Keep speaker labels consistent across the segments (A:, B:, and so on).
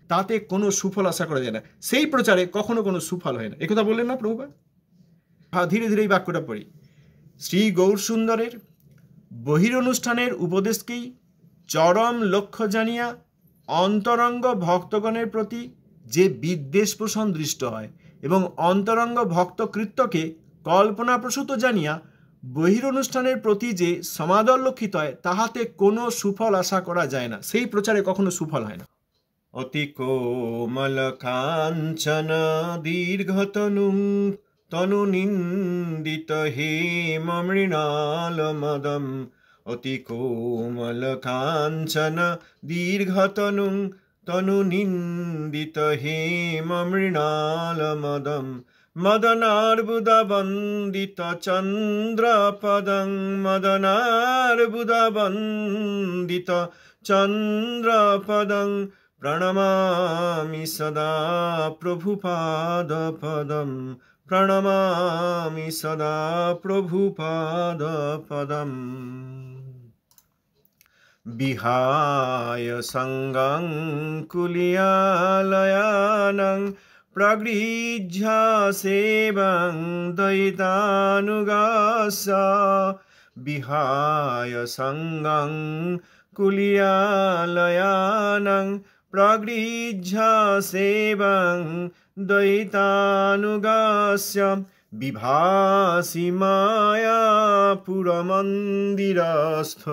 A: তাতে কোনো সুফল আশা করা যায় না, সেই প্রচারে কখনো কোনো সুফল হয় না। একথা বললেন না প্রভুপাদ? ধীরে ধীরে এই বাক্যটা পড়ি। শ্রী গৌর সুন্দরের বহিরনুষ্ঠানের উপদেশকেই চরম লক্ষ্য জানিয়া অন্তরঙ্গ ভক্তগণের প্রতি যে বিদ্বেষ পোষণ দৃষ্ট হয় এবং অন্তরঙ্গ ভক্তকৃত্যকে কল্পনাপ্রসূত জানিয়া বহিরনুষ্ঠানের প্রতি যে সমাদর লক্ষিত হয়, তাহাতে কোনো সুফল আশা করা যায় না, সেই প্রচারে কখনো সুফল হয় না। অতি কোমল কাঞ্চন দীর্ঘতনু তনু নিন্দিত হেম মৃণাল মদম, অতি কোমল কাঞ্চন দীর্ঘতনু তনু নিন্দিত হেম মৃণাল মদম, মদনার্বুদ বন্দিত চন্দ্রপদং, মদনার্বুদ বন্দিত চন্দ্রপদং, প্রণমামি সদা প্রভুপাদপদম, প্রণমামি সদা প্রভুপাদপদম। বিহায় সঙ্গং কুলিয়ালয়ানং প্রগৃহ্য সেবং দয়িতানুগাস্য, বিহায় সঙ্গং কুলিয়ালয়ানং প্রগৃহ্য সেবং দয়িতানুগাস্য, বিভাসি মায়াপুরমন্দিরস্থ,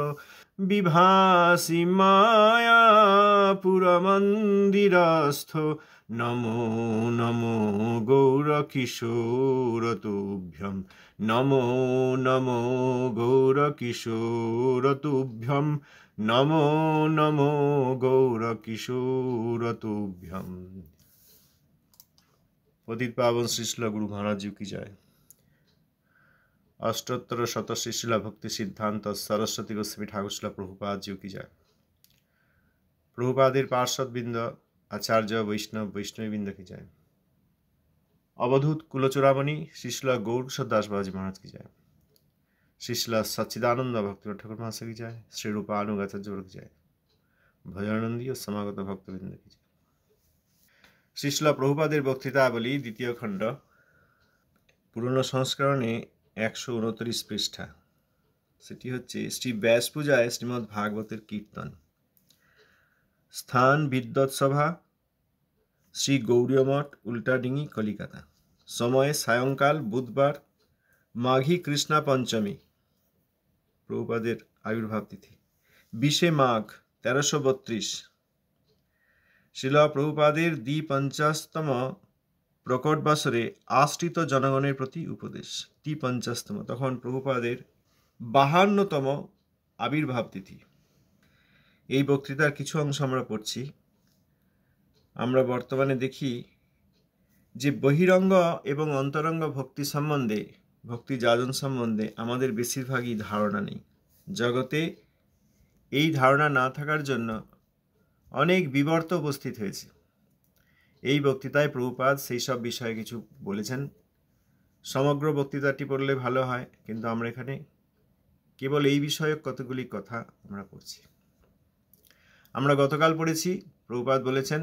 A: বিভাসি মায়াপুরমন্দিরস্থ, নমো নমো গৌরকিশোর তুভ্যম, নমো নমো গৌরকিশোর তুভ্যম, নমো নমো গৌরকিশোর তুভ্যম। পতিত পাবন শ্রী শিল গুরু মহারাজ জি কি জয়। অষ্টোত্তর শত শ্রী শিল ভক্তি সিদ্ধান্ত সরস্বতী গোস্বামী ঠাকুর শিল প্রভুপাদ জি কি জয়। প্রভুপাদের পার্শ্বদবৃন্দ, আচার্য, বৈষ্ণব, বৈষ্ণবীবৃন্দ কি জয়। অবধূত কুলচূড়ামণি শ্রী শিল গৌরকিশোর দাস বাবাজি মহারাজ কি জয়। শ্রী শিল সচ্চিদানন্দ ভক্তিনাথ ঠাকুর মহাশয় কি জয়। শ্রী রূপানুগাচার্য কি জয়। ভজনানন্দী ও সমাগত ভক্তবৃন্দ কি জয়। শ্রী শিল প্রভুপাদের বক্তৃতাবলী দ্বিতীয় খণ্ড, পুরনো সংস্করণে 129 পৃষ্ঠা। সেটি হচ্ছে শ্রী ব্যাস পূজায় শ্রীমদ্ ভাগবতের কীর্তন। স্থান বিদ্বৎসভা, শ্রী গৌরীয় মঠ, উল্টাডিঙ্গি, কলিকাতা। সময় সায়ংকাল, বুধবার, মাঘী কৃষ্ণা পঞ্চমী, প্রভুপাদের আবির্ভাব তিথি 20 মাঘ 1332। শিল প্রভুপাদের 50তম প্রকট বাসরে আশ্রিত জনগণের প্রতি উপদেশ। 50তম, তখন প্রভুপাদের 52তম আবির্ভাব তিথি। এই বক্তৃতার কিছু অংশ আমরা পড়ছি। আমরা বর্তমানে দেখি যে বহিরঙ্গ এবং অন্তরঙ্গ ভক্তি সম্বন্ধে, ভক্তি যাজন সম্বন্ধে আমাদের বেশিরভাগই ধারণা নেই। জগতে এই ধারণা না থাকার জন্য অনেক বিবর্ত উপস্থিত হয়েছে। এই বক্তৃতায় প্রভুপাদ সেই সব বিষয়ে কিছু বলেছেন। সমগ্র বক্তৃতাটি পড়লে ভালো হয়, কিন্তু আমরা এখানে কেবল এই বিষয়ক কতগুলি কথা আমরা পড়ছি। আমরা গতকাল পড়েছি, প্রভুপাদ বলেছেন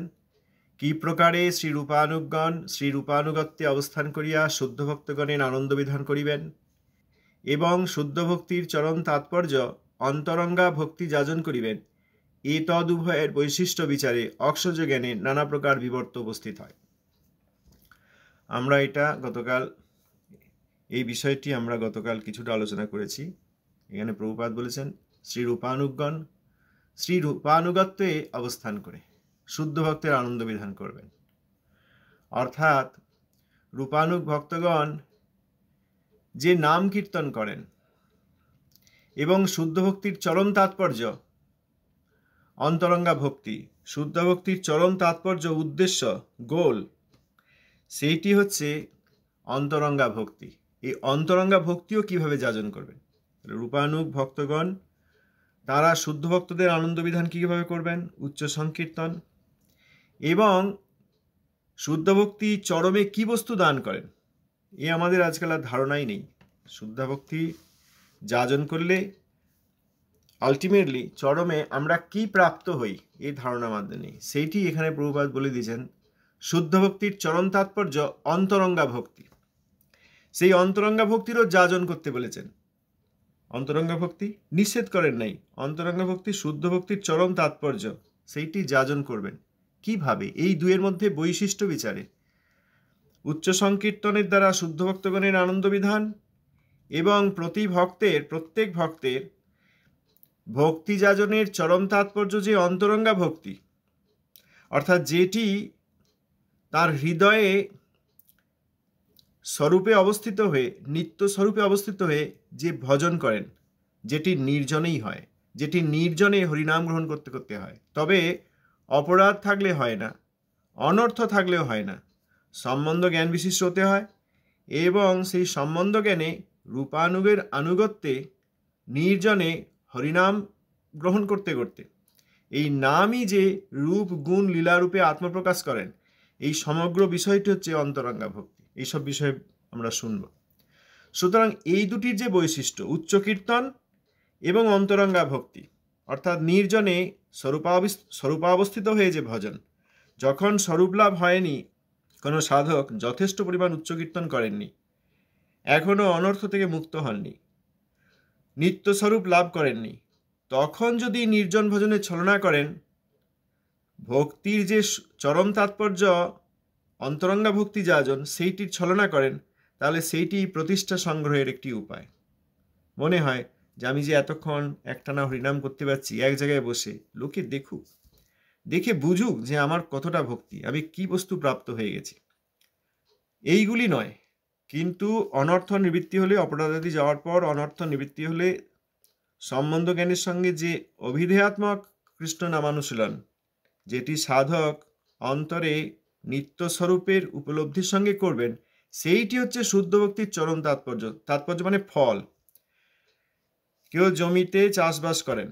A: কি প্রকারে শ্রী রূপানুগণ শ্রী রূপানুগত্যে অবস্থান করিয়া শুদ্ধ ভক্তগণের আনন্দ বিধান করিবেন এবং শুদ্ধ ভক্তির চরম তাৎপর্য অন্তরঙ্গা ভক্তি যাজন করিবেন। এ তদুভয়ের বৈশিষ্ট্য বিচারে অক্ষজ জ্ঞানে নানা প্রকার বিবর্ত উপস্থিত হয়। আমরা এই বিষয়টি আমরা গতকাল কিছুটা আলোচনা করেছি। এখানে প্রভুপাদ বলেছেন শ্রী রূপানুগণ শ্রী রূপানুগত্যে অবস্থান করে শুদ্ধ ভক্তের আনন্দ বিধান করবেন। অর্থাৎ রূপানুগ ভক্তগণ যে নাম কীর্তন করেন এবং শুদ্ধ ভক্তির চরম তাৎপর্য অন্তরঙ্গা ভক্তি, শুদ্ধ ভক্তির চরম তাৎপর্য, উদ্দেশ্য, গোল, সেইটি হচ্ছে অন্তরঙ্গা ভক্তি। এই অন্তরঙ্গা ভক্তিও কিভাবে যাজন করবেন? রূপানুগ ভক্তগণ তারা শুদ্ধ ভক্তদের আনন্দ বিধান কিভাবে করবেন? উচ্চ সংকীর্তন এবং শুদ্ধ ভক্তি চরমে কি বস্তু দান করেন, এ আমাদের আজকাল আর ধারণাই নেই। শুদ্ধ ভক্তি যাজন করলে আলটিমেটলি চরমে আমরা কি প্রাপ্ত হই এই ধারণা মাধ্যমে নেই, সেইটি এখানে প্রভুপাদ বলে দিয়েছেন। শুদ্ধ ভক্তির চরম তাৎপর্য অন্তরঙ্গা ভক্তি। সেই অন্তরঙ্গা ভক্তিরও যাজন করতে বলেছেন। অন্তরঙ্গা ভক্তি নিষেধ করেন নাই, অন্তরঙ্গা ভক্তি শুদ্ধ ভক্তির চরম তাৎপর্য, সেইটি যাজন করবেন। কিভাবে? এই দুয়ের মধ্যে বৈশিষ্ট্য বিচারে। উচ্চ সংকীর্তনের দ্বারা শুদ্ধ ভক্তগণের আনন্দ বিধান এবং প্রত্যেক ভক্তের ভক্তি যাজনের চরম তাৎপর্য যে অন্তরঙ্গা ভক্তি, অর্থাৎ যেটি তার হৃদয়ে স্বরূপে অবস্থিত হয়ে, নিত্য স্বরূপে অবস্থিত হয়ে যে ভজন করেন, যেটি নির্জনেই হয়, যেটি নির্জনে হরিনাম গ্রহণ করতে করতে হয়। তবে অপরাধ থাকলে হয় না, অনর্থ থাকলেও হয় না, সম্বন্ধ জ্ঞান বিশিষ্ট হতে হয় এবং সেই সম্বন্ধ জ্ঞানে রূপানুগের আনুগত্যে নির্জনে হরিনাম গ্রহণ করতে করতে এই নামই যে রূপ গুণ লীলারূপে আত্মপ্রকাশ করেন, এই সমগ্র বিষয়টি হচ্ছে অন্তরঙ্গা ভক্তি। এইসব বিষয়ে আমরা শুনব। সুতরাং এই দুটির যে বৈশিষ্ট্য, উচ্চ কীর্তন এবং অন্তরঙ্গা ভক্তি, অর্থাৎ নির্জনে স্বরূপাবস্থিত হয়ে যে ভজন, যখন স্বরূপ লাভ হয়নি, কোনো সাধক যথেষ্ট পরিমাণ উচ্চ কীর্তন করেননি, এখনও অনর্থ থেকে মুক্ত হননি, নিত্য স্বরূপ লাভ করেননি, তখন যদি নির্জন ভজনে ছলনা করেন, ভক্তির যে চরম তাৎপর্য অন্তরঙ্গা ভক্তি যাজন, সেইটির ছলনা করেন, তাহলে সেইটি প্রতিষ্ঠা সংগ্রহের একটি উপায়। মনে হয় যে আমি যে এতক্ষণ একটানা হরিনাম করতে পারছি এক জায়গায় বসে, লোকে দেখুক, দেখে বুঝুক যে আমার কতটা ভক্তি, আমি কি বস্তু প্রাপ্ত হয়ে গেছি, এইগুলি নয়। কিন্তু অনর্থ নিবৃত্তি হলে, অপরাধাদি যাওয়ার পর অনর্থ নিবৃত্তি হলে সম্বন্ধ জ্ঞানের সঙ্গে যে অভিধেয়াত্মক কৃষ্ণ নামানুশীলন, যেটি সাধক অন্তরে নিত্যস্বরূপের উপলব্ধির সঙ্গে করবেন, সেইটি হচ্ছে শুদ্ধ ভক্তির চরম তাৎপর্য। তাৎপর্য মানে ফল। কেউ জমিতে চাষবাস করেন,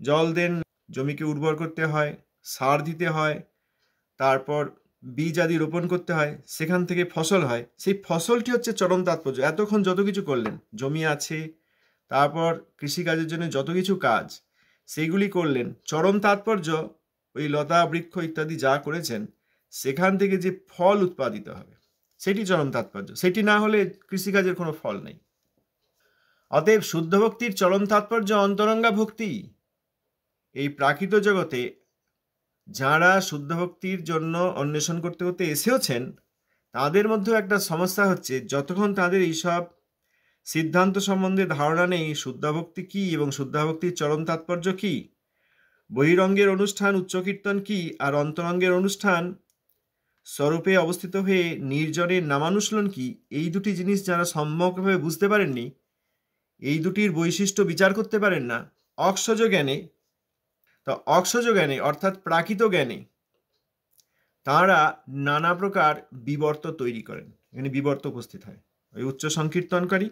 A: জল দেন, জমিকে উর্বর করতে হয়, সার দিতে হয়, তারপর বীজ আদি রোপণ করতে হয়, সেখান থেকে ফসল হয়। সেই ফসলটি হচ্ছে চরম তাৎপর্য। এতক্ষণ যত কিছু করলেন, জমি আছে, তারপর কৃষিকাজের জন্য যত কিছু কাজ, সেইগুলি করলেন, চরম তাৎপর্য ওই লতা বৃক্ষ ইত্যাদি যা করেছেন, সেখান থেকে যে ফল উৎপাদিত হবে, সেটি চরম তাৎপর্য। সেটি না হলে কৃষিকাজের কোনো ফল নেই। অতএব শুদ্ধ ভক্তির চরম তাৎপর্য অন্তরঙ্গা ভক্তি। এই প্রাকৃত জগতে যারা শুদ্ধ ভক্তির জন্য অন্বেষণ করতে করতে এসেওছেন, তাদের মধ্যেও একটা সমস্যা হচ্ছে, যতক্ষণ তাদের এইসব সিদ্ধান্ত সম্বন্ধে ধারণা নেই, শুদ্ধাভক্তি কী এবং শুদ্ধাভক্তির চরম তাৎপর্য কী, বহিরঙ্গের অনুষ্ঠান উচ্চ কীর্তন কী, আর অন্তরঙ্গের অনুষ্ঠান স্বরূপে অবস্থিত হয়ে নির্জনের নামানুশীলন কী, এই দুটি জিনিস যারা সম্যকভাবে বুঝতে পারেননি, এই দুটির বৈশিষ্ট্য বিচার করতে পারেন না, অক্ষজ জ্ঞানে, তো অক্ষজ জ্ঞানে অর্থাৎ প্রাকৃত জ্ঞানে তাঁরা নানা প্রকার বিবর্ত তৈরি করেন। এখানে বিবর্ত উপস্থিত হয়, ওই উচ্চ সংকীর্তনকারী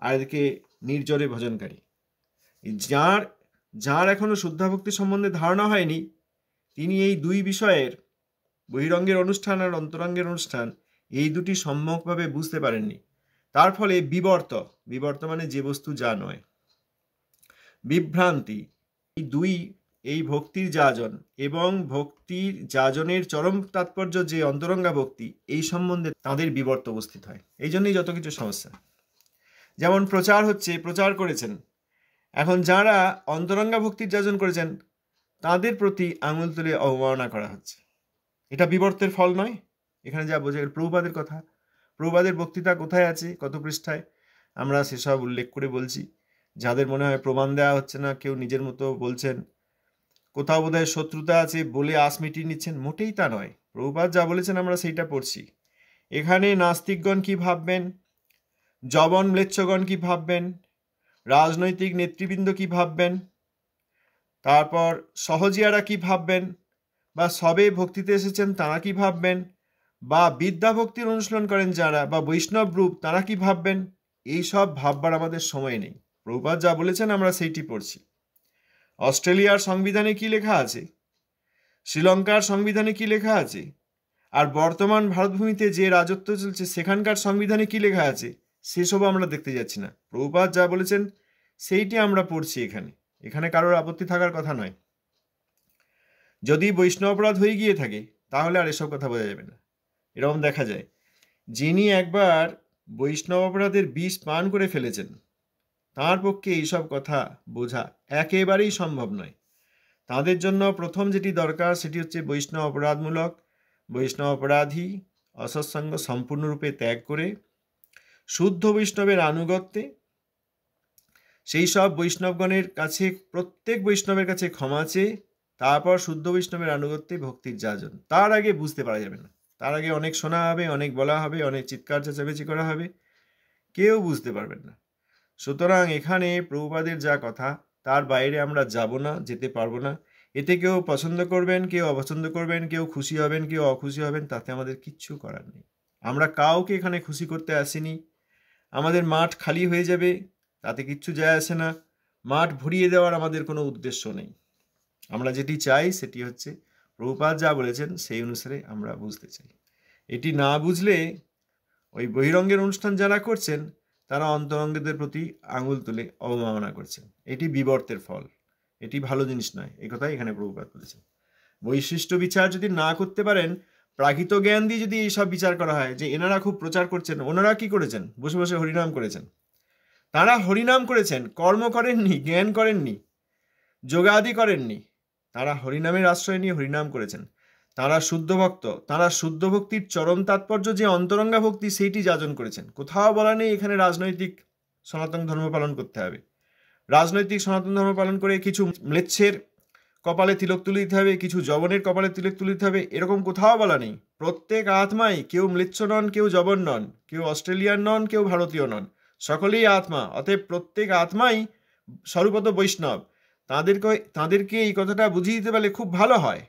A: আর এদিকে নির্জরে ভজনকারী। যার এখনো শুদ্ধাভক্তি সম্বন্ধে ধারণা হয়নি, তিনি এই দুই বিষয়ের, বহিরঙ্গের অনুষ্ঠান আর অন্তরঙ্গের অনুষ্ঠান, এই দুটি সম্যকভাবে বুঝতে পারেননি। তার ফলে বিবর্ত মানে যে বস্তু যা নয়, বিভ্রান্তি, এই ভক্তির যাজন এবং ভক্তির যাজনের চরম তাৎপর্য যে অন্তরঙ্গা ভক্তি, এই সম্বন্ধে তাদের বিবর্ত উপস্থিত হয়। এই জন্যই যত কিছু সমস্যা। যেমন প্রচার হচ্ছে, প্রচার করেছেন, এখন যারা অন্তরঙ্গা ভক্তির যাজন করেছেন, তাদের প্রতি আঙুল তুলে অবমাননা করা হচ্ছে। এটা বিবর্তের ফল নয়। এখানে যা বোঝা গেল, প্রভুপাদের কথা, প্রভুপাদের বক্তৃতা কোথায় আছে, কত পৃষ্ঠায়, আমরা সেসব উল্লেখ করে বলছি। যাদের মনে হয় প্রমাণ দেওয়া হচ্ছে না, কেউ নিজের মতো বলছেন, কোথাও বোধহয় শত্রুতা আছে বলে আশ মিটিয়ে নিচ্ছেন, মোটেই তা নয়। প্রভুপাদ যা বলেছেন আমরা সেইটা পড়ছি। এখানে নাস্তিকগণ কি ভাববেন, জবন ম্লেচ্ছগণ কি ভাববেন, রাজনৈতিক নেতৃবৃন্দ কি ভাববেন, তারপর সহজিয়ারা কি ভাববেন, বা সবে ভক্তিতে এসেছেন তারা কি ভাববেন, বা বিদ্যা ভক্তির অনুশীলন করেন যারা, বা বৈষ্ণব রূপ, তারা কি ভাববেন, এই সব ভাববার আমাদের সময় নেই। প্রভুপাদ যা বলেছেন আমরা সেইটি পড়ছি। অস্ট্রেলিয়ার সংবিধানে কি লেখা আছে, শ্রীলঙ্কার সংবিধানে কি লেখা আছে, আর বর্তমান ভারতভূমিতে যে রাজত্ব চলছে সেখানকার সংবিধানে কি লেখা আছে, সেসব আমরা দেখতে যাচ্ছি না। প্রভুপাদ যা বলেছেন সেইটি আমরা পড়ছি এখানে। এখানে কারোর আপত্তি থাকার কথা নয়। যদি বৈষ্ণব অপরাধ হয়ে গিয়ে থাকে তাহলে আর এসব কথা বোঝা যাবে না। এরকম দেখা যায়, যিনি একবার বৈষ্ণব অপরাধের বিষ পান করে ফেলেছেন তার পক্ষে এইসব কথা বোঝা একেবারেই সম্ভব নয়। তাদের জন্য প্রথম যেটি দরকার সেটি হচ্ছে বৈষ্ণব অপরাধমূলক, বৈষ্ণব অপরাধী অসৎসঙ্গ সম্পূর্ণরূপে ত্যাগ করে শুদ্ধ বৈষ্ণবের আনুগত্যে সেই সব বৈষ্ণবগণের কাছে, প্রত্যেক বৈষ্ণবের কাছে ক্ষমা চেয়ে তারপর শুদ্ধ বৈষ্ণবের আনুগত্যে ভক্তির যাজন। তার আগে বুঝতে পারা যাবে না। তার আগে অনেক শোনা হবে, অনেক বলা হবে, অনেক চিৎকার চেঁচামেচি করা হবে, কেউ বুঝতে পারবেন না। সুতরাং এখানে প্রভুপাদের যা কথা তার বাইরে আমরা যাব না, যেতে পারবো না। এতে কেউ পছন্দ করবেন, কেউ অপছন্দ করবেন, কেউ খুশি হবেন, কেউ অখুশি হবেন, তাতে আমাদের কিচ্ছু করার নেই। আমরা কাউকে এখানে খুশি করতে আসিনি। আমাদের মাঠ খালি হয়ে যাবে, তাতে কিচ্ছু যায় আসে না। মাঠ ভরিয়ে দেওয়ার আমাদের কোনো উদ্দেশ্য নেই। আমরা যেটি চাই সেটি হচ্ছে প্রভুপাদ যা বলেছেন সেই অনুসারে আমরা বুঝতে চাই। এটি না বুঝলে ওই বহিরঙ্গের অনুষ্ঠান যারা করছেন তারা অন্তরঙ্গদের প্রতি আঙুল তুলে অবমাননা করছেন। এটি বিবর্তের ফল, এটি ভালো জিনিস নয়। এই কথাই এখানে প্রভুপাদ বলেছেন। বৈশিষ্ট্য বিচার যদি না করতে পারেন, প্রাকৃত জ্ঞান দিয়ে যদি এইসব বিচার করা হয় যে এনারা খুব প্রচার করছেন, ওনারা কি করেছেন? বসে বসে হরিনাম করেছেন। তারা হরিনাম করেছেন, কর্ম করেননি, জ্ঞান করেননি, যোগাদি করেননি। তারা হরিনামের আশ্রয় নিয়ে হরিনাম করেছেন। তারা শুদ্ধ ভক্ত, তারা শুদ্ধ ভক্তির চরম তাৎপর্য যে অন্তরঙ্গা ভক্তি সেইটি যাজন করেছেন। কোথাও বলা নেই এখানে রাজনৈতিক সনাতন ধর্ম পালন করতে হবে। রাজনৈতিক সনাতন ধর্ম পালন করে কিছু ম্লেচ্ছের কপালে তিলক তুলে দিতে হবে, কিছু জবনের কপালে তিলক তুলে দিতে হবে, এরকম কোথাও বলা নেই। প্রত্যেক আত্মাই, কেউ ম্লেচ্ছ নন, কেউ জবন নন, কেউ অস্ট্রেলিয়ান নন, কেউ ভারতীয় নন, সকলেই আত্মা। অতএব প্রত্যেক আত্মাই স্বরূপত বৈষ্ণব। তাদেরকে এই কথাটা বুঝিয়ে দিতে পারলে খুব ভালো হয়,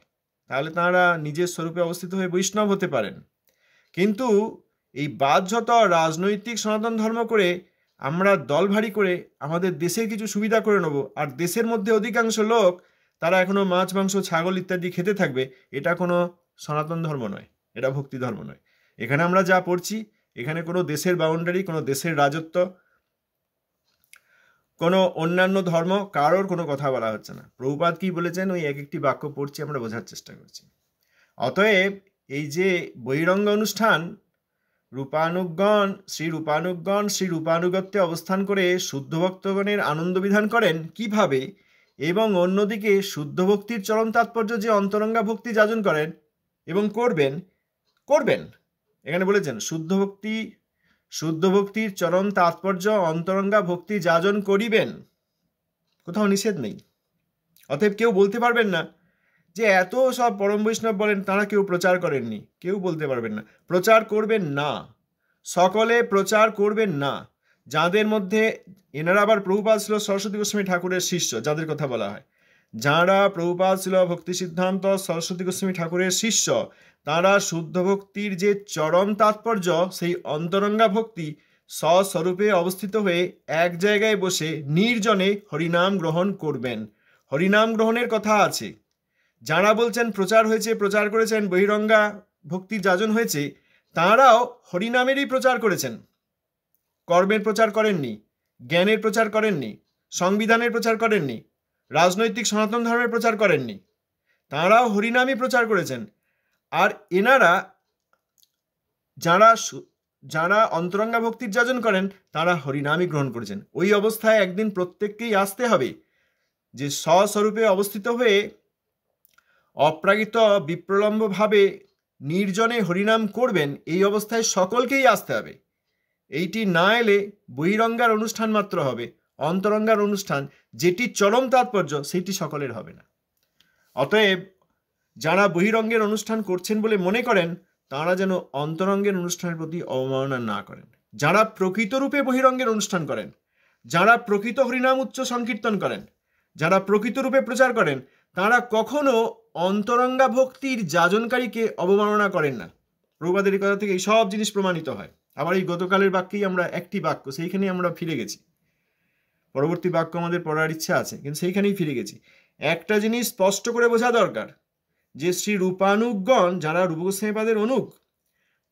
A: তাহলে তাঁরা নিজের স্বরূপে অবস্থিত হয়ে বৈষ্ণব হতে পারেন। কিন্তু এই বাহ্যত রাজনৈতিক সনাতন ধর্ম করে আমরা দল ভারী করে আমাদের দেশের কিছু সুবিধা করে নেব, আর দেশের মধ্যে অধিকাংশ লোক তারা এখনো মাছ মাংস ছাগল ইত্যাদি খেতে থাকবে, এটা কোনো সনাতন ধর্ম নয়, এটা ভক্তি ধর্ম নয়। এখানে আমরা যা পড়ছি, এখানে কোনো দেশের বাউন্ডারি, কোনো দেশের রাজত্ব, কোনো অন্যান্য ধর্ম কারোর কোনো কথা বলা হচ্ছে না। প্রভুপাদ কি বলেছেন ওই এক একটি বাক্য পড়ছি, আমরা বোঝার চেষ্টা করছি। অতএব এই যে বহিরঙ্গ অনুষ্ঠান, রূপানুগণ শ্রী রূপানুগত্যে অবস্থান করে শুদ্ধ ভক্তগণের আনন্দ বিধান করেন কিভাবে, এবং অন্যদিকে শুদ্ধ ভক্তির চরম তাৎপর্য যে অন্তরঙ্গা ভক্তি যাজন করেন এবং করবেন। এখানে বলেছেন শুদ্ধ ভক্তির চরম তাৎপর্য অন্তরঙ্গা ভক্তি যাজন করিবেন, কোথাও নিষেধ নেই। অতএব কেউ বলতে পারবেন না যে এত সব পরম বৈষ্ণব বলেন তারা কেউ প্রচার করেননি, কেউ বলতে পারবেন না। প্রচার করবেন না, সকলে প্রচার করবেন না। যাদের মধ্যে, এনারা আবার প্রভুপাদ ছিল সরস্বতী গোস্বামী ঠাকুরের শিষ্য, যাদের কথা বলা হয়, যারা প্রভুপাদ ছিল ভক্তি সিদ্ধান্ত সরস্বতী গোস্বামী ঠাকুরের শিষ্য, তারা শুদ্ধ ভক্তির যে চরম তাৎপর্য সেই অন্তরঙ্গা ভক্তি স্বস্বরূপে অবস্থিত হয়ে এক জায়গায় বসে নির্জনে হরিনাম গ্রহণ করবেন। হরিনাম গ্রহণের কথা আছে। যারা বলছেন প্রচার হয়েছে, প্রচার করেছেন, বহিরঙ্গা ভক্তির যাজন হয়েছে, তাঁরাও হরিনামেরই প্রচার করেছেন, কর্মের প্রচার করেননি, জ্ঞানের প্রচার করেননি, সংবিধানের প্রচার করেননি, রাজনৈতিক সনাতন ধর্মের প্রচার করেননি। তাঁরাও হরিনামই প্রচার করেছেন। আর এনারা যারা অন্তরঙ্গা ভক্তির যাজন করেন তারা হরিনামই গ্রহণ করেছেন। ওই অবস্থায় একদিন প্রত্যেককেই আসতে হবে যে স্বস্বরূপে অবস্থিত হয়ে অপ্রাকৃত বিপ্রলম্বভাবে নির্জনে হরিনাম করবেন। এই অবস্থায় সকলকেই আসতে হবে। এইটি না এলে বহিরঙ্গার অনুষ্ঠান মাত্র হবে, অন্তরঙ্গার অনুষ্ঠান যেটি চরম তাৎপর্য সেইটি সকলের হবে না। অতএব যারা বহিরঙ্গের অনুষ্ঠান করছেন বলে মনে করেন তারা যেন অন্তরঙ্গের অনুষ্ঠানের প্রতি অবমাননা না করেন। যারা প্রকৃতরূপে বহিরঙ্গের অনুষ্ঠান করেন, যারা প্রকৃত হরিনাম উচ্চ সংকীর্তন করেন, যারা প্রকৃতরূপে প্রচার করেন, তারা কখনো অন্তরঙ্গা ভক্তির যাজনকারীকে অবমাননা করেন না। প্রভুপাদের এই কথা থেকে এই সব জিনিস প্রমাণিত হয়। আবার এই গতকালের বাক্যেই আমরা একটি বাক্য, সেইখানেই আমরা ফিরে গেছি। পরবর্তী বাক্য আমাদের পড়ার ইচ্ছা আছে, কিন্তু সেইখানেই ফিরে গেছি। একটা জিনিস স্পষ্ট করে বোঝা দরকার যে শ্রী রূপানুগগণ, যারা রূপগোস্বামীপাদের অনুগ,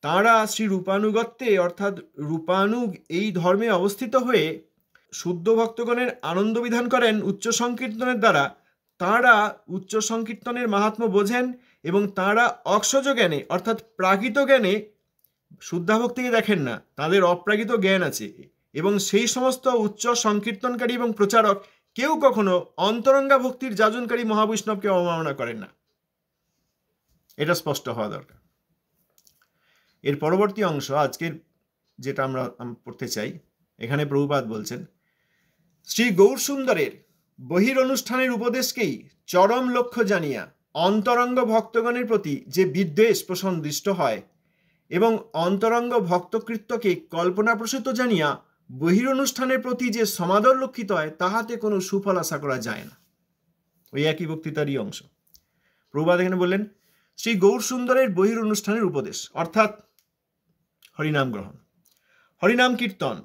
A: তাঁরা শ্রী রূপানুগত্যে অর্থাৎ রূপানুগ এই ধর্মে অবস্থিত হয়ে শুদ্ধ ভক্তগণের আনন্দ বিধান করেন উচ্চ সংকীর্তনের দ্বারা, তাঁরা উচ্চ সংকীর্তনের মাহাত্ম্য বোঝেন এবং তাঁরা অক্ষজ জ্ঞানে অর্থাৎ প্রাকৃত জ্ঞানে শুদ্ধাভক্তিকে দেখেন না, তাদের অপ্রাকৃত জ্ঞান আছে। এবং সেই সমস্ত উচ্চ সংকীর্তনকারী এবং প্রচারক কেউ কখনো অন্তরঙ্গা ভক্তির যাজনকারী মহাবৈষ্ণবকে অবমাননা করেন না। এটা স্পষ্ট হওয়া দরকার। এর পরবর্তী অংশ আজকের যেটা আমরা পড়তে চাই, এখানে প্রভুপাদ বলছেন, শ্রী গৌরসুন্দরের বহির অনুষ্ঠানের উপদেশকেই চরম লক্ষ্য জানিয়া অন্তরঙ্গ ভক্তগণের প্রতি যে বিদ্বেষ পোষণ দৃষ্ট হয় এবং অন্তরঙ্গ ভক্তকৃত্যকে কল্পনাপ্রসূত জানিয়া বহির অনুষ্ঠানের প্রতি যে সমাদর লক্ষিত হয়, তাহাতে কোনো সুফল আশা করা যায় না। ওই একই বক্তৃতারই অংশ। প্রভুপাদ এখানে বললেন শ্রী গৌরসুন্দরের বহির অনুষ্ঠানের উপদেশ অর্থাৎ হরিনাম গ্রহণ, হরিনাম কীর্তন,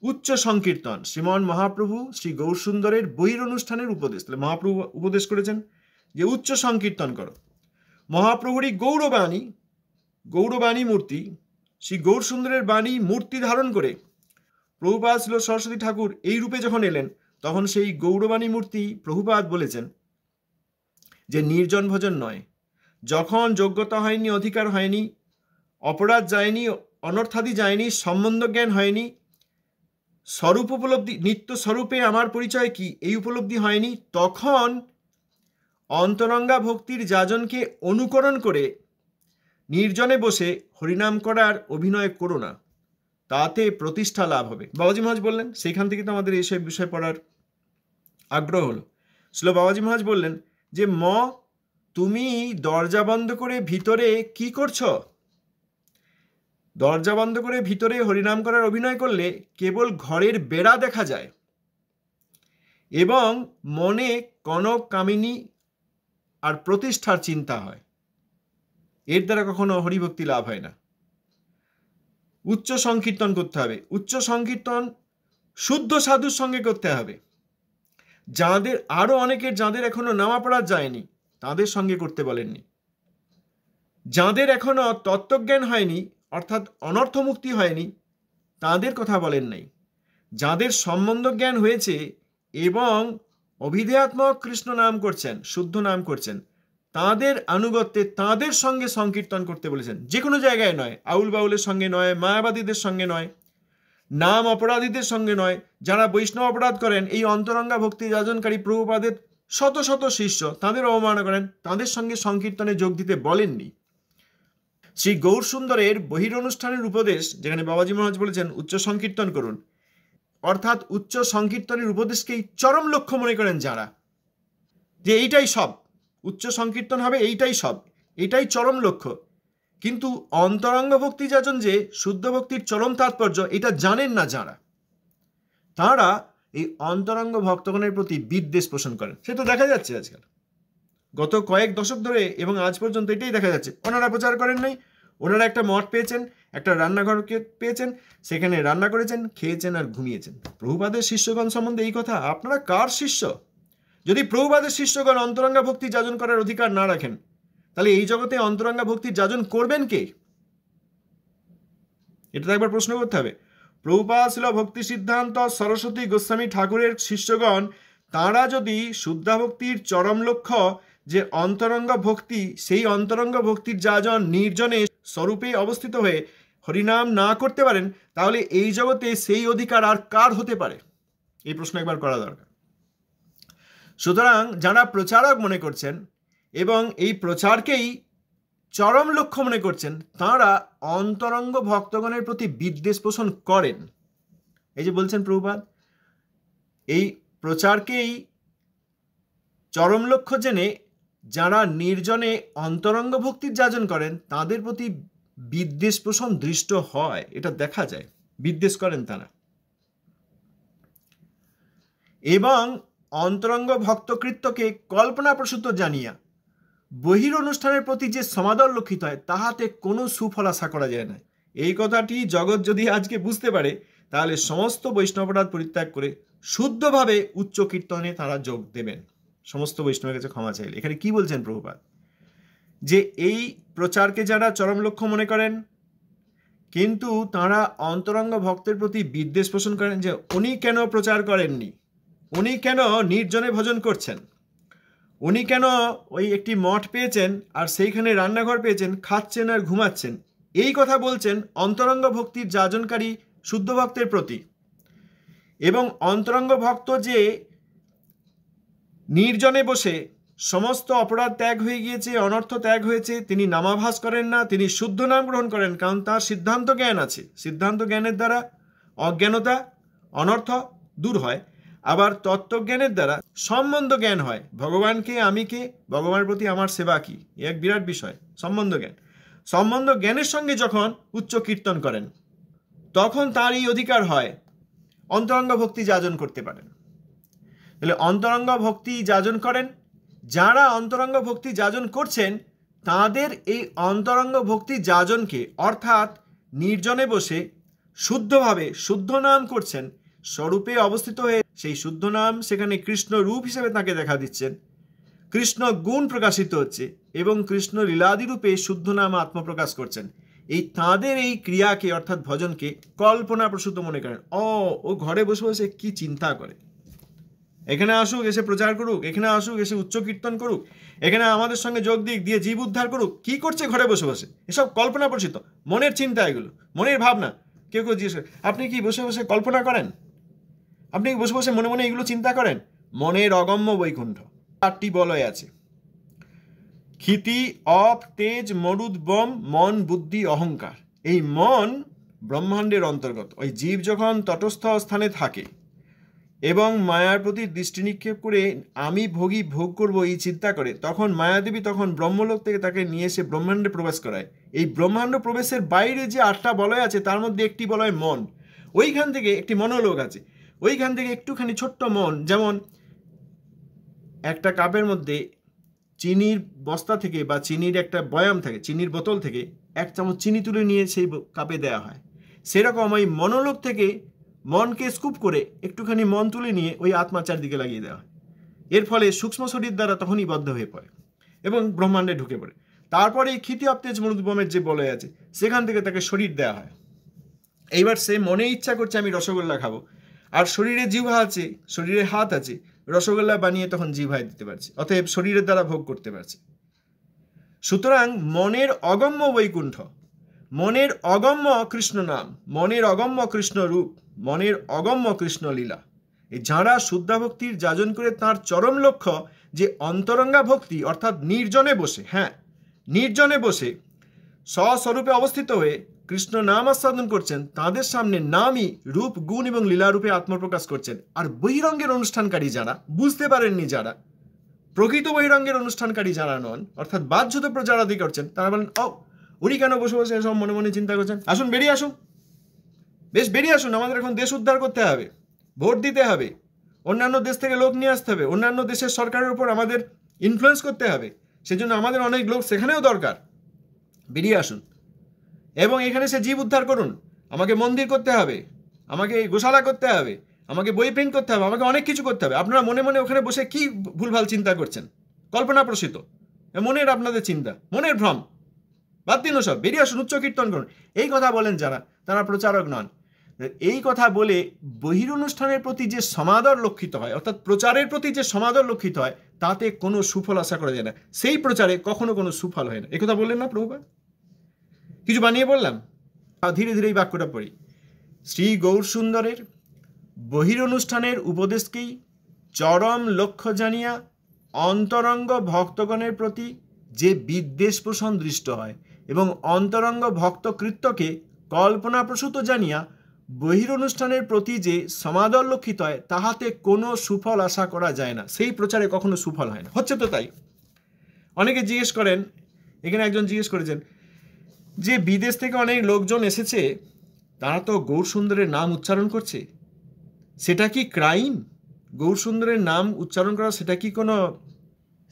A: উচ্চ সংকীর্তন শ্রীমন মহাপ্রভু শ্রী গৌরসুন্দরের বহির অনুষ্ঠানের উপদেশ। তাহলে মহাপ্রভু উপদেশ করেছেন যে উচ্চ সংকীর্তন করো। মহাপ্রভুরই গৌরবাণী, গৌরবাণী মূর্তি শ্রী গৌরসুন্দরের বাণী মূর্তি ধারণ করে প্রভুপাদ ছিল সরস্বতী ঠাকুর এই রূপে যখন এলেন, তখন সেই গৌরবাণী মূর্তি প্রভুপাদ বলেছেন যে নির্জন ভজন নয়, যখন যোগ্যতা হয়নি, অধিকার হয়নি, অপরাধ যায়নি, অনর্থাদি যায়নি, সম্বন্ধ জ্ঞান হয়নি, স্বরূপ উপলব্ধি, নিত্য স্বরূপে আমার পরিচয় কি এই উপলব্ধি হয়নি, তখন অন্তরঙ্গা ভক্তির যাজনকে অনুকরণ করে নির্জনে বসে হরিনাম করার অভিনয় করো না, তাতে প্রতিষ্ঠা লাভ হবে। বাবাজি মহারাজ বললেন, সেইখান থেকে তো আমাদের এইসব বিষয় পড়ার আগ্রহ হলো। শ্রীল বাবাজি মহারাজ বললেন যে তুমি দরজা বন্ধ করে ভিতরে কি করছো? দরজা বন্ধ করে ভিতরে হরিনাম করার অভিনয় করলে কেবল ঘরের বেড়া দেখা যায় এবং মনে কনক কামিনী আর প্রতিষ্ঠার চিন্তা হয়। এর দ্বারা কখনো হরিভক্তি লাভ হয় না। উচ্চ সংকীর্তন করতে হবে। উচ্চ সংকীর্তন শুদ্ধ সাধুর সঙ্গে করতে হবে। যাদের আরো অনেকের, যাদের এখনো নামা পড়া যায়নি, তাদের সঙ্গে করতে বলেননি। যাদের এখনো তত্ত্বজ্ঞান হয়নি অর্থাৎ অনর্থ মুক্তি হয়নি, তাদের কথা বলেন নাই। যাদের সম্বন্ধ জ্ঞান হয়েছে এবং অভিধেয়াত্মক কৃষ্ণ নাম করছেন, শুদ্ধ নাম করছেন, তাদের আনুগত্যে তাদের সঙ্গে সংকীর্তন করতে বলেছেন। যে কোনো জায়গায় নয়, আউল বাউলের সঙ্গে নয়, মায়াবাদীদের সঙ্গে নয়, নাম অপরাধীদের সঙ্গে নয়। যারা বৈষ্ণব অপরাধ করেন, এই অন্তরঙ্গা ভক্তি যাজনকারী প্রভুপাদের শত শত শিষ্য, তাদের অবমাননা করেন, তাদের সঙ্গে সংকীর্তনে যোগ দিতে বলেননি। শ্রী গৌরসুন্দরের বহির অনুষ্ঠানের উপদেশ, যেখানে বাবাজি মহারাজ বলেছেন উচ্চ সংকীর্তন করুন, অর্থাৎ উচ্চ সংকীর্তনের উপদেশকেই চরম লক্ষ্য মনে করেন যারা, যে এইটাই সব, উচ্চ সংকীর্তন হবে, এইটাই সব, এটাই চরম লক্ষ্য। কিন্তু অন্তরঙ্গ ভক্তি যাজন যে শুদ্ধ ভক্তির চরম তাৎপর্য, এটা জানেন না যারা, তারা এই অন্তরঙ্গ ভক্তগণের প্রতি বিদ্বেষ পোষণ করেন। সে তো দেখা যাচ্ছে আজকাল, গত কয়েক দশক ধরে এবং আজ পর্যন্ত এটাই দেখা যাচ্ছে। ওনারা প্রচার করেন নাই, ওনারা একটা মঠ পেয়েছেন, একটা রান্নাঘরকে পেয়েছেন, সেখানে রান্না করেছেন, খেয়েছেন আর ঘুমিয়েছেন। প্রভুপাদের শিষ্যগণ সম্বন্ধে এই কথা, আপনারা কার শিষ্য? যদি প্রভুপাদের শিষ্যগণ অন্তরঙ্গা ভক্তি যাজন করার অধিকার না রাখেন, তাহলে এই জগতে অন্তরঙ্গা ভক্তির যাজন করবেন কে? এটা তো একবার প্রশ্ন করতে হবে। প্রভুপাদ ছিল ভক্তি সিদ্ধান্ত সরস্বতী গোস্বামী ঠাকুরের শিষ্যগণ, তাঁরা যদি শুদ্ধা ভক্তির চরম লক্ষ্য যে অন্তরঙ্গ ভক্তি, সেই অন্তরঙ্গ ভক্তির যাজন নির্জনে স্বরূপে অবস্থিত হয়ে হরিনাম না করতে পারেন, তাহলে এই জগতে সেই অধিকার আর কার হতে পারে? এই প্রশ্ন একবার করা দরকার। সুতরাং যারা প্রচারক মনে করছেন এবং এই প্রচারকেই চরম লক্ষ্য মনে করছেন, তাঁরা অন্তরঙ্গ ভক্তগণের প্রতি বিদ্বেষ পোষণ করেন। এই যে বলছেন প্রভুপাদ, এই প্রচারকেই চরম লক্ষ্য জেনে যারা নির্জনে অন্তরঙ্গ ভক্তির যাজন করেন, তাদের প্রতি বিদ্বেষ পোষণ দৃষ্ট হয়, এটা দেখা যায়, বিদ্বেষ করেন তারা। এবং অন্তরঙ্গ ভক্তকৃত্যকে কল্পনাপ্রসূত জানিয়া বহির অনুষ্ঠানের প্রতি যে সমাদর লক্ষিত হয়, তাহাতে কোনো সুফল আশা করা যায় না। এই কথাটি জগৎ যদি আজকে বুঝতে পারে, তাহলে সমস্ত বৈষ্ণবরাধ পরিত্যাগ করে শুদ্ধভাবে উচ্চ কীর্তনে তারা যোগ দেবেন, সমস্ত বৈষ্ণবের কাছে ক্ষমা চাইলে। এখানে কি বলছেন প্রভুপাদ? যে এই প্রচারকে যারা চরম লক্ষ্য মনে করেন কিন্তু তাঁরা অন্তরঙ্গ ভক্তের প্রতি বিদ্বেষ পোষণ করেন যে উনি কেন প্রচার করেননি, উনি কেন নির্জনে ভজন করছেন, উনি কেন ওই একটি মঠ পেয়েছেন আর সেইখানে রান্নাঘর পেয়েছেন, খাচ্ছেন আর ঘুমাচ্ছেন, এই কথা বলছেন অন্তরঙ্গ ভক্তির যাজনকারী শুদ্ধ ভক্তের প্রতি। এবং অন্তরঙ্গ ভক্ত যে নির্জনে বসে সমস্ত অপরাধ ত্যাগ হয়ে গিয়েছে, অনর্থ ত্যাগ হয়েছে, তিনি নামাভাস করেন না, তিনি শুদ্ধ নাম গ্রহণ করেন, কারণ তার সিদ্ধান্ত জ্ঞান আছে। সিদ্ধান্ত জ্ঞানের দ্বারা অজ্ঞানতা অনর্থ দূর হয়, আবার তত্ত্বজ্ঞানের দ্বারা সম্বন্ধ জ্ঞান হয়। ভগবানকে আমি কে, ভগবানের প্রতি আমার সেবা কি, এক বিরাট বিষয় সম্বন্ধ জ্ঞান। সম্বন্ধ জ্ঞানের সঙ্গে যখন উচ্চ কীর্তন করেন তখন তার এই অধিকার হয় অন্তরঙ্গ ভক্তি যাজন করতে পারেন। তাহলে অন্তরঙ্গ ভক্তি যাজন করেন, যারা অন্তরঙ্গ ভক্তি যাজন করছেন তাদের এই অন্তরঙ্গ ভক্তি যাজনকে অর্থাৎ নির্জনে বসে শুদ্ধভাবে শুদ্ধ নাম করছেন, স্বরূপে অবস্থিত হয়ে সেই শুদ্ধ নাম সেখানে কৃষ্ণ রূপ হিসেবে তাকে দেখা দিচ্ছেন, কৃষ্ণ গুণ প্রকাশিত হচ্ছে এবং কৃষ্ণ লীলাদি রূপে শুদ্ধ নাম আত্মপ্রকাশ করছেন। এই তাঁদের এই ক্রিয়াকে অর্থাৎ ভজনকে কল্পনা প্রসূত মনে করেন। ও ঘরে বসে বসে কি চিন্তা করে, এখানে আসুক এসে প্রচার করুক, এখানে আসুক এসে উচ্চ কীর্তন করুক, এখানে আমাদের সঙ্গে যোগ দিক দিয়ে জীব উদ্ধার করুক, কি করছে ঘরে বসে বসে, এসব কল্পনা প্রসূত মনের চিন্তা, এগুলো মনের ভাবনা। কেউ কেউ জিজ্ঞেস করে আপনি কি বসে বসে কল্পনা করেন, আপনি কি বসে বসে মনে মনে এগুলো চিন্তা করেন? মনের অগম্য বৈকুণ্ঠ 8টি বলয় আছে, ক্ষিতি, অপ, তেজ, মরুদ, বম, মন, বুদ্ধি, অহংকার। এই মন ব্রহ্মাণ্ডের অন্তর্গত। ওই জীব যখন তটস্থ স্থানে থাকে এবং মায়ার প্রতি দৃষ্টি নিক্ষেপ করে আমি ভোগী ভোগ করব এই চিন্তা করে, তখন মায়াদেবী তখন ব্রহ্মলোক থেকে তাকে নিয়ে এসে ব্রহ্মাণ্ডে প্রবেশ করায়। এই ব্রহ্মাণ্ড প্রবেশের বাইরে যে 8টা বলয় আছে তার মধ্যে একটি বলয় মন। ওইখান থেকে একটি মনোলোক আছে, ওইখান থেকে একটুখানি ছোট্ট মন, যেমন একটা কাপের মধ্যে চিনির বস্তা থেকে বা চিনির একটা বয়াম থাকে, চিনির বোতল থেকে 1 চামচ চিনি তুলে নিয়ে সেই কাপে দেওয়া হয়, সেরকম ওই মনোলোক থেকে মনকে স্কুপ করে একটুখানি মন তুলে নিয়ে ওই আত্মার চারদিকে লাগিয়ে দেওয়া হয়। এর ফলে সূক্ষ্ম শরীর দ্বারা তখনই বদ্ধ হয়ে পড়ে এবং ব্রহ্মাণ্ডে ঢুকে পড়ে। তারপরে এই ক্ষিতি, অপ, তেজ, মরুদ, বমের যে বলয় আছে সেখান থেকে তাকে শরীর দেওয়া হয়। এইবার সে মনে ইচ্ছা করছে আমি রসগোল্লা খাবো, আর শরীরে জিহ্বা আছে, শরীরে হাত আছে, রসগোল্লা বানিয়ে তখন জিহ্বায় দিতে পারছে, অতএব শরীরের দ্বারা ভোগ করতে পারছে। সুতরাং মনের অগম্য বৈকুণ্ঠ, মনের অগম্য কৃষ্ণ নাম, মনের অগম্য কৃষ্ণ রূপ, মনের অগম্য কৃষ্ণ লীলা, এই যাঁরা শুদ্ধা ভক্তির যাজন করে তার চরম লক্ষ্য যে অন্তরঙ্গা ভক্তি অর্থাৎ নির্জনে বসে, হ্যাঁ নির্জনে বসে স্বস্বরূপে অবস্থিত হয়ে কৃষ্ণ নাম আস্বাদন করছেন, তাদের সামনে নামই রূপ, গুণ এবং লীলারূপে আত্মপ্রকাশ করছেন। আর বহিরঙ্গের অনুষ্ঠানকারী যারা বুঝতে পারেননি, যারা প্রকৃত বহিরঙ্গের অনুষ্ঠানকারী যারা নন অর্থাৎ বাহ্যত প্রচারাদি করছেন, তারা বলেন উনি কেন বসে বসে এসব মনে মনে চিন্তা করছেন, আসুন বেরিয়ে আসুন, বেশ বেরিয়ে আসুন, আমাদের এখন দেশ উদ্ধার করতে হবে, ভোট দিতে হবে, অন্যান্য দেশ থেকে লোক নিয়ে আসতে হবে, অন্যান্য দেশের সরকারের উপর আমাদের ইনফ্লুয়েন্স করতে হবে, সেজন্য আমাদের অনেক লোক সেখানেও দরকার, বেরিয়ে আসুন এবং এখানে সে জীব উদ্ধার করুন। আমাকে মন্দির করতে হবে, আমাকে গোশালা করতে হবে, আমাকে বই প্রিন্ট করতে হবে, আমাকে অনেক কিছু করতে হবে। আপনারা মনে মনে ওখানে বসে কি ভুলভাল চিন্তা করছেন, কল্পনা প্রসূত মনের আপনাদের চিন্তা, মনের ভ্রম, বাদ দিন সব, বেরিয়ে আসুন, উচ্চ কীর্তন করুন। এই কথা বলেন যারা, তারা প্রচারক নন। এই কথা বলে বহির অনুষ্ঠানের প্রতি যে সমাদর লক্ষিত হয় অর্থাৎ প্রচারের প্রতি যে সমাদর লক্ষিত হয় তাতে কোনো সুফল আশা করা যায় না, সেই প্রচারে কখনো কোনো সুফল হয় না। একথা বললেন না প্রভুপাদ? কিছু বানিয়ে বললাম? ধীরে ধীরে এই বাক্যটা পড়ি। শ্রী গৌরসুন্দরের বহির অনুষ্ঠানের উপদেশকেই চরম লক্ষ্য জানিয়া অন্তরঙ্গ ভক্তগণের প্রতি যে বিদ্বেষ পোষণ দৃষ্ট হয় এবং অন্তরঙ্গ ভক্তকৃত্যকে কল্পনাপ্রসূত জানিয়া বহির অনুষ্ঠানের প্রতি যে সমাদর লক্ষিত হয় তাহাতে কোনো সুফল আশা করা যায় না, সেই প্রচারে কখনো সুফল হয় না। হচ্ছে তো তাই। অনেকে জিজ্ঞেস করেন, এখানে একজন জিজ্ঞেস করেছেন যে বিদেশ থেকে অনেক লোকজন এসেছে, তারা তো গৌরসুন্দরের নাম উচ্চারণ করছে, সেটা কি ক্রাইম? গৌরসুন্দরের নাম উচ্চারণ করা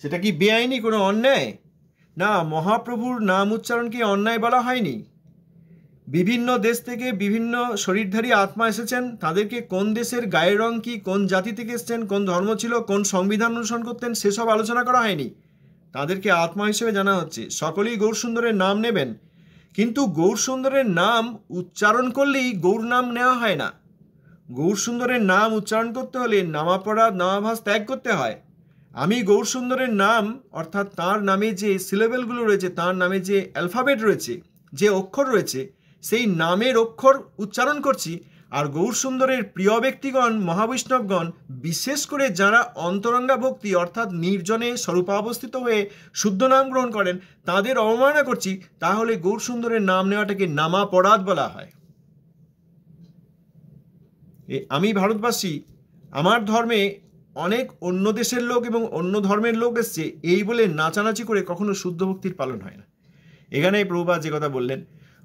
A: সেটা কি বেআইনি কোনো অন্যায়? না, মহাপ্রভুর নাম উচ্চারণকে অন্যায় বলা হয়নি। বিভিন্ন দেশ থেকে বিভিন্ন শরীরধারী আত্মা এসেছেন, তাদেরকে কোন দেশের গায়ের রং কি, কোন জাতি থেকে এসেছেন, কোন ধর্ম ছিল, কোন সংবিধান অনুসরণ করতেন, সেসব আলোচনা করা হয়নি। তাদেরকে আত্মা হিসেবে জানা হচ্ছে। সকলেই গৌরসুন্দরের নাম নেবেন, কিন্তু গৌরসুন্দরের নাম উচ্চারণ করলেই গৌর নাম নেওয়া হয় না। গৌরসুন্দরের নাম উচ্চারণ করতে হলে নামাপড়া নামাভাস ত্যাগ করতে হয়। আমি গৌরসুন্দরের নাম অর্থাৎ তার নামে যে সিলেবেলগুলো রয়েছে, তার নামে যে অ্যালফাবেট রয়েছে, যে অক্ষর রয়েছে, সেই নামের অক্ষর উচ্চারণ করছি। আর গৌরসুন্দরের প্রিয় ব্যক্তিগণ মহাবৈষ্ণবগণ, বিশেষ করে যারা অন্তরঙ্গা ভক্তি অর্থাৎ নির্জনে স্বরূপাবস্থিত হয়ে শুদ্ধ নাম গ্রহণ করেন, তাদের অবমাননা করছি, তাহলে গৌরসুন্দরের নাম নেওয়াটাকে নামাপরাধ বলা হয়। আমি ভারতবাসী, আমার ধর্মে অনেক অন্য দেশের লোক এবং অন্য ধর্মের লোক এসছে, এই বলে নাচানাচি করে কখনো শুদ্ধ ভক্তির পালন হয় না। এখানে প্রভুপাদ যে কথা বললেন,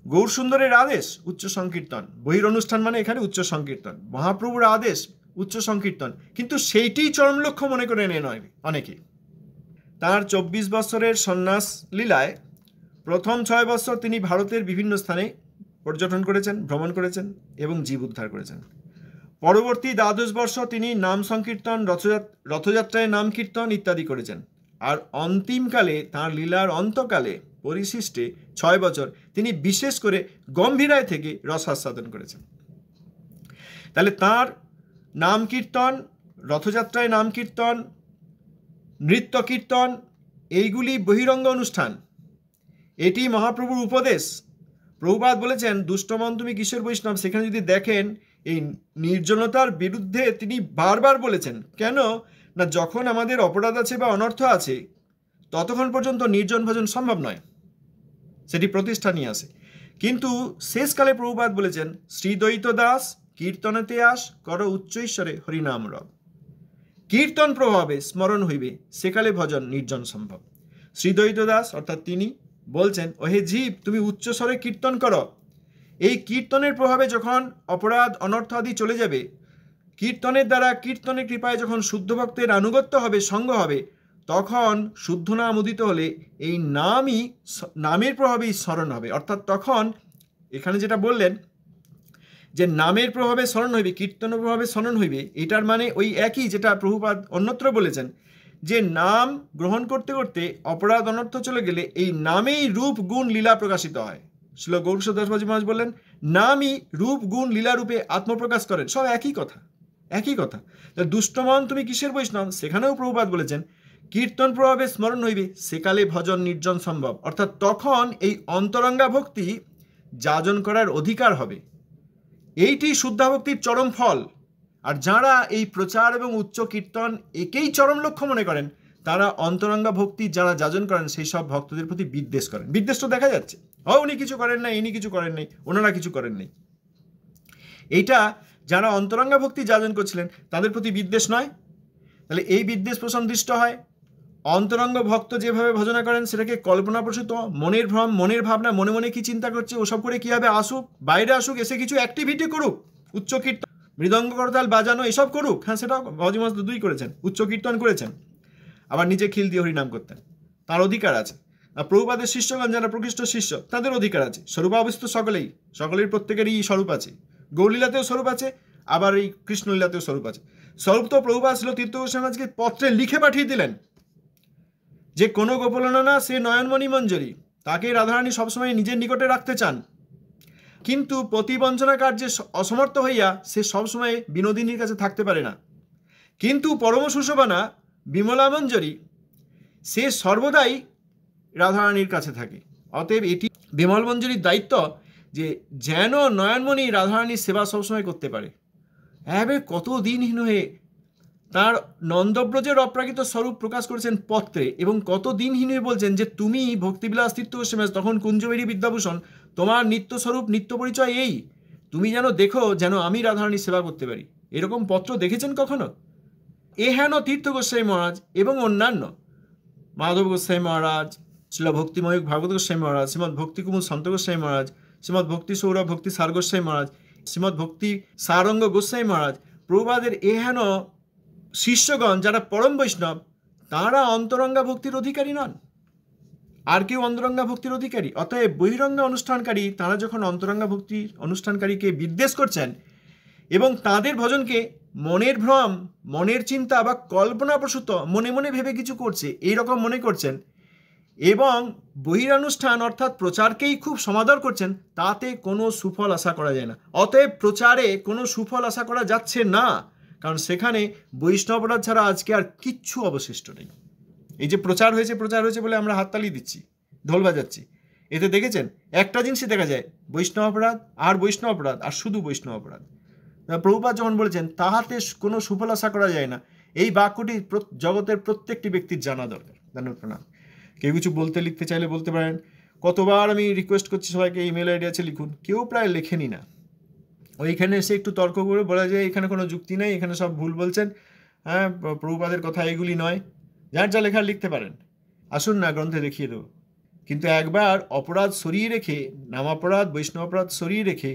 A: গৌরসুন্দরের আদেশ উচ্চ সংকীর্তন, বহির অনুষ্ঠান মানে এখানে উচ্চ সংকীর্তন, মহাপ্রভুর আদেশ উচ্চ সংকীর্তন, কিন্তু সেইটিই চরম লক্ষ্য মনে করে নেয় নয় অনেকে। তার 24 বছরের সন্ন্যাস লীলায় প্রথম 6 বছর তিনি ভারতের বিভিন্ন স্থানে পর্যটন করেছেন, ভ্রমণ করেছেন এবং জীব উদ্ধার করেছেন। পরবর্তী 12 বর্ষ তিনি নাম সংকীর্তন, রথযাত্রায় নাম কীর্তন ইত্যাদি করেছেন। আর অন্তিমকালে তাঁর লীলার অন্তকালে পরিশিষ্টে 6 বছর তিনি বিশেষ করে গম্ভীরায় থেকে রসাস্বাদন করেছেন। তাহলে তাঁর নাম কীর্তন, রথযাত্রায় নাম কীর্তন, নৃত্য কীর্তন, এইগুলি বহিরঙ্গ অনুষ্ঠান। এটি মহাপ্রভুর উপদেশ। প্রভুপাদ বলেছেন, দুষ্টমন তুমি কিশোর বৈষ্ণব, সেখানে যদি দেখেন এই নির্জনতার বিরুদ্ধে তিনি বারবার বলেছেন। কেন না, যখন আমাদের অপরাধ আছে বা অনর্থ আছে, ততক্ষণ পর্যন্ত নির্জন ভজন সম্ভব নয়, সেটি প্রতিষ্ঠা নিয়ে আসে। কিন্তু শেষকালে প্রভুপাদ বলেছেন, শ্রীদ্বৈত দাস কীর্তনেতে আস, কর উচ্চ ঈশ্বরে হরিনাম রব। কীর্তন প্রভাবে স্মরণ হইবে, সেকালে ভজন নির্জন সম্ভব। শ্রীদ্বৈত দাস অর্থাৎ তিনি বলছেন, ওহে জীব, তুমি উচ্চস্বরে কীর্তন করো। এই কীর্তনের প্রভাবে যখন অপরাধ অনর্থ আদি চলে যাবে, কীর্তনের দ্বারা, কীর্তনের কৃপায় যখন শুদ্ধ ভক্তের আনুগত্য হবে, সঙ্গ হবে, তখন শুদ্ধ নাম উদিত হলে এই নামের প্রভাবেই স্মরণ হবে। অর্থাৎ তখন এখানে যেটা বললেন যে নামের প্রভাবে স্মরণ হইবে, কীর্তনের প্রভাবে স্মরণ হইবে, এটার মানে ওই একই যেটা প্রভুপাদ অন্যত্র বলেছেন, যে নাম গ্রহণ করতে করতে অপরাধ অনর্থ চলে গেলে এই নামেই রূপ গুণ লীলা প্রকাশিত হয়। শ্রীল গৌরসুদাসবাজি মহারাজ বললেন, নামই রূপ গুণ লীলা রূপে আত্মপ্রকাশ করেন। সব একই কথা, একই কথা। দুষ্টমন তুমি কিসের বৈষ্ণব, সেখানেও প্রভুপাদ বলেছেন, কীর্তন প্রভাবে স্মরণ হইবে, সেকালে ভজন নির্জন সম্ভব। অর্থাৎ তখন এই অন্তরঙ্গা ভক্তি যাজন করার অধিকার হবে। এইটি শুদ্ধাভক্তির চরম ফল। আর যারা এই প্রচার এবং উচ্চ কীর্তন একেই চরম লক্ষ্য মনে করেন, তারা অন্তরঙ্গা ভক্তি যারা যাজন করেন, সেই সব ভক্তদের প্রতি বিদ্বেষ করেন। বিদ্বেষ তো দেখা যাচ্ছে, উনি কিছু করেন নাই, ইনি কিছু করেন নাই, ওনারা কিছু করেন নাই। এইটা যারা অন্তরঙ্গা ভক্তি যাজন করছিলেন তাদের প্রতি বিদ্বেষ নয়। তাহলে এই বিদ্বেষ প্রশম দৃষ্ট হয়। অন্তরঙ্গ ভক্ত যেভাবে ভজনা করেন সেটাকে কল্পনাপ্রসূত, মনের ভ্রম, মনের ভাবনা, মনে মনে কি চিন্তা করছে, ওসব করে কীভাবে আসুক, বাইরে আসুক, এসে কিছু অ্যাক্টিভিটি করুক, উচ্চ কীর্তন, মৃদঙ্গ করতাল বাজানো, এসব করুক। হ্যাঁ, সেটাও বাবাজি মহারাজ দুই করেছেন, উচ্চ কীর্তন করেছেন, আবার নিজে খিল দিয়ে হরিনাম করতেন, তার অধিকার আছে। আর প্রভুপাদের শিষ্যগণ যারা প্রকৃষ্ট শিষ্য, তাদের অধিকার আছে। স্বরূপাবস্থিত সকলের প্রত্যেকেরই স্বরূপ আছে। গৌরলীলাতেও স্বরূপ আছে, আবার এই কৃষ্ণলীলাতেও স্বরূপ আছে। স্বরূপ তো প্রভুপাদ ছিল তীর্থ গোস্বামীকে পত্রে লিখে পাঠিয়ে দিলেন যে কোনো গোপলনা সে নয়নমণি মঞ্জরি, তাকে রাধারানী সবসময় নিজের নিকটে রাখতে চান, কিন্তু প্রতিবঞ্চনা কার্যে অসমর্থ হইয়া সে সবসময় বিনোদিনীর কাছে থাকতে পারে না। কিন্তু পরম সুশোভনা বিমলা মঞ্জরি, সে সর্বদাই রাধারানীর কাছে থাকে। অতএব এটি বিমল মঞ্জরির দায়িত্ব যে যেন নয়নমণি রাধারানীর সেবা সবসময় করতে পারে। এভাবে কত দিনহীন হয়ে তার নন্দব্রজের অপ্রাকৃত স্বরূপ প্রকাশ করেছেন পত্রে, এবং কত দিনহীন হয়ে বলছেন যে তুমি ভক্তিবিলাস তীর্থ গোস্বামী, তখন কুঞ্জবেরী বিদ্যাভূষণ, তোমার নিত্য স্বরূপ নিত্য পরিচয় এই, তুমি যেন দেখো যেন আমি রাধারানীর সেবা করতে পারি। এরকম পত্র দেখেছেন কখনো? এ হেন তীর্থ গোস্বামী মহারাজ এবং অন্যান্য মাধব গোস্বামী মহারাজ, শ্রীল ভক্তিময়ূক ভাগবত গোস্বামী মহারাজ, শ্রীমৎ ভক্তিকুমুদ সন্ত গোস্বামী মহারাজ, শ্রীমৎ ভক্তি সৌরভ ভক্তি সার গোস্বামী মহারাজ, শ্রীমৎ ভক্তি সারঙ্গ গোস্বামী মহারাজ, প্রভুপাদের এ হেন শিষ্যগণ যারা পরম বৈষ্ণব, তারা অন্তরঙ্গা ভক্তির অধিকারী নন। আর কেউ অন্তরঙ্গা ভক্তির অধিকারী? অতএব বহিরঙ্গা অনুষ্ঠানকারী তারা যখন অন্তরঙ্গা ভক্তির অনুষ্ঠানকারীকে বিদ্বেষ করছেন এবং তাদের ভজনকে মনের ভ্রম, মনের চিন্তা বা কল্পনাপ্রসূত মনে মনে ভেবে কিছু করছে, এইরকম মনে করছেন, এবং বহিরানুষ্ঠান অর্থাৎ প্রচারকেই খুব সমাদর করছেন, তাতে কোনো সুফল আশা করা যায় না। অতএব প্রচারে কোনো সুফল আশা করা যাচ্ছে না, কারণ সেখানে বৈষ্ণব অপরাধ ছাড়া আজকে আর কিচ্ছু অবশিষ্ট নেই। এই যে প্রচার হয়েছে বলে আমরা হাততালি দিচ্ছি, ঢোল বাজাচ্ছি, এতে দেখেছেন একটা জিনিসই দেখা যায়, বৈষ্ণব অপরাধ আর শুধু বৈষ্ণব অপরাধ। প্রভুপাদ যখন বলেছেন তাহাতে কোনো সুফল আশা করা যায় না, এই বাক্যটি জগতের প্রত্যেকটি ব্যক্তির জানা দরকার। ধন্যবাদ, প্রণাম। কেউ কিছু লিখতে চাইলে বলতে পারেন। কতবার আমি রিকোয়েস্ট করছি সবাইকে, ইমেল আইডি আছে লিখুন, কেউ প্রায় লেখেনি না। ওইখানে এসে একটু তর্ক করে বলা যায় এখানে কোনো যুক্তি নেই, এখানে সব ভুল বলছেন, হ্যাঁ প্রভুপাদের কথা এগুলি নয়। যার যা লেখার লিখতে পারেন, আসুন না গ্রন্থে দেখিয়ে দেবো। কিন্তু একবার অপরাধ সরিয়ে রেখে, নামাপরাধ বৈষ্ণব অপরাধ সরিয়ে রেখে,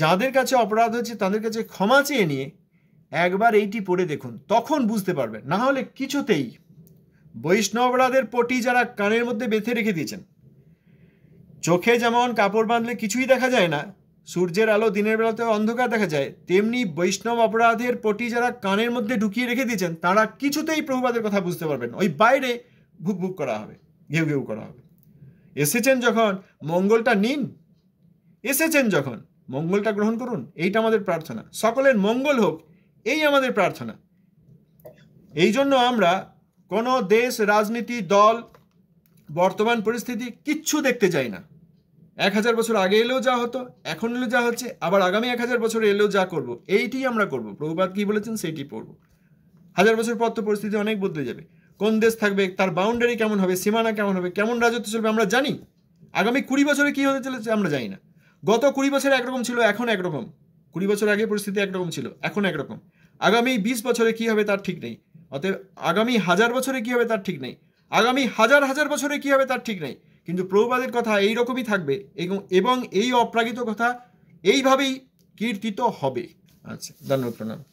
A: যাদের কাছে অপরাধ হয়েছে তাদের কাছে ক্ষমা চেয়ে নিয়ে একবার এইটি পড়ে দেখুন, তখন বুঝতে পারবেন। না হলে কিছুতেই বৈষ্ণব অপরাধের পটি যারা কানের মধ্যে বেঁধে রেখে দিয়েছেন, চোখে যেমন কাপড় বাঁধলে কিছুই দেখা যায় না, সূর্যের আলো দিনের বেলাতেও অন্ধকার দেখা যায়, তেমনি বৈষ্ণব অপরাধের পটি যারা কানের মধ্যে ঢুকিয়ে রেখে দিয়েছেন তারা কিছুতেই প্রভুপাদের কথা বুঝতে পারবেন। ওই বাইরে ভুক ভুক করা হবে, ঘেউ ঘেউ করা হবে। এসেছেন যখন মঙ্গলটা নিন, এসেছেন যখন মঙ্গলটা গ্রহণ করুন, এইটা আমাদের প্রার্থনা। সকলের মঙ্গল হোক, এই আমাদের প্রার্থনা। এই জন্য আমরা কোনো দেশ, রাজনীতি, দল, বর্তমান পরিস্থিতি কিচ্ছু দেখতে চাই না। 1000 বছর আগে এলেও যা হতো, এখন এলেও যা হচ্ছে, আবার আগামী 1000 বছরে এলেও যা করব, এইটি আমরা করব। প্রভুপাদ কি বলেছেন সেইটি পড়ব। 1000 বছর পর তো পরিস্থিতি অনেক বদলে যাবে। কোন দেশ থাকবে, তার বাউন্ডারি কেমন হবে, সীমানা কেমন হবে, কেমন রাজত্ব চলবে আমরা জানি। আগামী 20 বছরে কি হতে চলেছে আমরা জানি না। গত 20 বছরে একরকম ছিল, এখন একরকম। 20 বছর আগে পরিস্থিতি একরকম ছিল, এখন একরকম। আগামী 20 বছরে কি হবে তার ঠিক নেই। অতএব আগামী 1000 বছরে কি হবে তার ঠিক নেই, আগামী হাজার বছরে কি হবে তার ঠিক নেই। কিন্তু প্রভুপাদের কথা এইরকমই থাকবে এবং এই অপ্রাকৃত কথা এইভাবেই কীর্তিত হবে। আচ্ছা, ধন্যবাদ, প্রণাম।